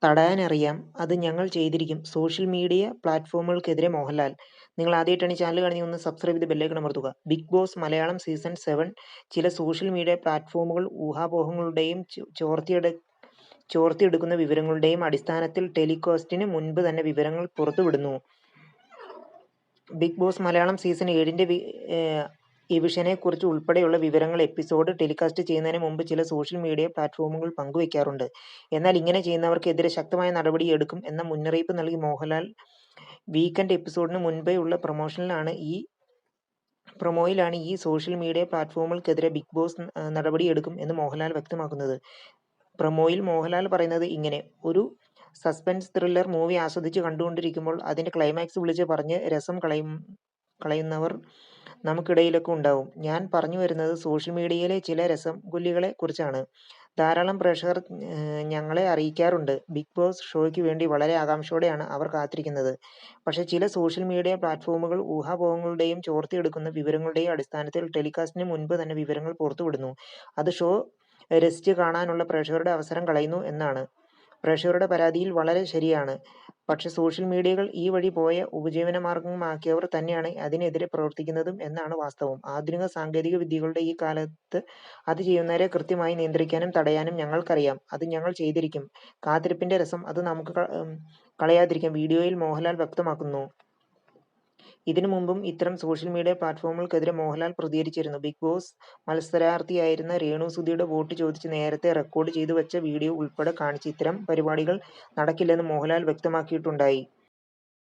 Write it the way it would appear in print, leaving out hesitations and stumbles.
തടയാനറിയാം, അത് ഞങ്ങൾ ചെയ്തിരിക്കും. സോഷ്യൽ മീഡിയ പ്ലാറ്റ്ഫോമുകൾക്കെതിരെ മോഹൻലാൽ. നിങ്ങൾ ആദ്യമായിട്ടാണ് ഈ ചാനൽ കാണുന്നതെങ്കിൽ ഒന്ന് സബ്സ്ക്രൈബ് ചെയ്ത് ബെല്ലൈക്കൺ അമർത്തുക. ബിഗ് ബോസ് മലയാളം സീസൺ 7 ചില സോഷ്യൽ മീഡിയ പ്ലാറ്റ്ഫോമുകൾ ഊഹാപോഹങ്ങളുടെയും ചോർത്തിയെടുക്കുന്ന വിവരങ്ങളുടെയും അടിസ്ഥാനത്തിൽ ടെലികാസ്റ്റിന് മുൻപ് തന്നെ വിവരങ്ങൾ പുറത്തുവിടുന്നു. ബിഗ് ബോസ് മലയാളം സീസൺ 7ന്റെ എവിഷനെക്കുറിച്ച് ഉൾപ്പെടെയുള്ള വിവരങ്ങൾ എപ്പിസോഡ് ടെലികാസ്റ്റ് ചെയ്യുന്നതിന് മുമ്പ് ചില സോഷ്യൽ മീഡിയ പ്ലാറ്റ്ഫോമുകൾ പങ്കുവയ്ക്കാറുണ്ട്. എന്നാൽ ഇങ്ങനെ ചെയ്യുന്നവർക്കെതിരെ ശക്തമായ നടപടിയെടുക്കും എന്ന മുന്നറിയിപ്പ് നൽകി മോഹൻലാൽ വീക്കെൻഡ് എപ്പിസോഡിന് മുൻപേ ഉള്ള പ്രൊമോയിലാണ് ഈ സോഷ്യൽ മീഡിയ പ്ലാറ്റ്ഫോമുകൾക്കെതിരെ ബിഗ് ബോസ് നടപടിയെടുക്കും എന്ന് മോഹൻലാൽ വ്യക്തമാക്കുന്നത്. പ്രൊമോയിൽ മോഹൻലാൽ പറയുന്നത് ഇങ്ങനെ: ഒരു സസ്പെൻസ് ത്രില്ലർ മൂവി ആസ്വദിച്ച് കണ്ടുകൊണ്ടിരിക്കുമ്പോൾ അതിന്റെ ക്ലൈമാക്സ് വിളിച്ച് പറഞ്ഞ് രസം കളയുന്നവർ നമുക്കിടയിലൊക്കെ ഉണ്ടാവും. ഞാൻ പറഞ്ഞു വരുന്നത് സോഷ്യൽ മീഡിയയിലെ ചില രസംകൊല്ലികളെ കുറിച്ചാണ്. ധാരാളം പ്രേക്ഷകർ ഞങ്ങളെ അറിയിക്കാറുണ്ട്. ബിഗ് ബോസ് ഷോയ്ക്ക് വേണ്ടി വളരെ ആകാംക്ഷയോടെയാണ് അവർ കാത്തിരിക്കുന്നത്. പക്ഷേ ചില സോഷ്യൽ മീഡിയ പ്ലാറ്റ്ഫോമുകൾ ഊഹാപോഹങ്ങളുടെയും ചോർത്തിയെടുക്കുന്ന വിവരങ്ങളുടെയും അടിസ്ഥാനത്തിൽ ടെലികാസ്റ്റിന് മുൻപ് തന്നെ വിവരങ്ങൾ പുറത്തുവിടുന്നു. അത് ഷോ രസിച്ച് കാണാനുള്ള പ്രേക്ഷകരുടെ അവസരം കളയുന്നു എന്നാണ്. പ്രേക്ഷകരുടെ പരാതിയിൽ വളരെ ശരിയാണ്. പക്ഷേ സോഷ്യൽ മീഡിയകൾ ഈ വഴി പോയ ഉപജീവനമാർഗമാക്കിയവർ തന്നെയാണ് അതിനെതിരെ പ്രവർത്തിക്കുന്നതും എന്നാണ് വാസ്തവം. ആധുനിക സാങ്കേതിക വിദ്യകളുടെ ഈ കാലത്ത് അത് ചെയ്യുന്നവരെ കൃത്യമായി നിയന്ത്രിക്കാനും തടയാനും ഞങ്ങൾക്കറിയാം. അത് ഞങ്ങൾ ചെയ്തിരിക്കും. കാത്തിരിപ്പിന്റെ രസം അത് നമുക്ക് കളയാതിരിക്കാം. വീഡിയോയിൽ മോഹൻലാൽ വ്യക്തമാക്കുന്നു. ഇതിനു മുമ്പും ഇത്തരം സോഷ്യൽ മീഡിയ പ്ലാറ്റ്ഫോമുകൾക്കെതിരെ മോഹൻലാൽ പ്രതികരിച്ചിരുന്നു. ബിഗ് ബോസ് മത്സരാർത്ഥിയായിരുന്ന രേണു സുധിയുടെ വോട്ട് ചോദിച്ച് നേരത്തെ റെക്കോർഡ് ചെയ്തു വച്ച വീഡിയോ ഉൾപ്പെടെ കാണിച്ച് ഇത്തരം പരിപാടികൾ നടക്കില്ലെന്ന് മോഹൻലാൽ വ്യക്തമാക്കിയിട്ടുണ്ടായി.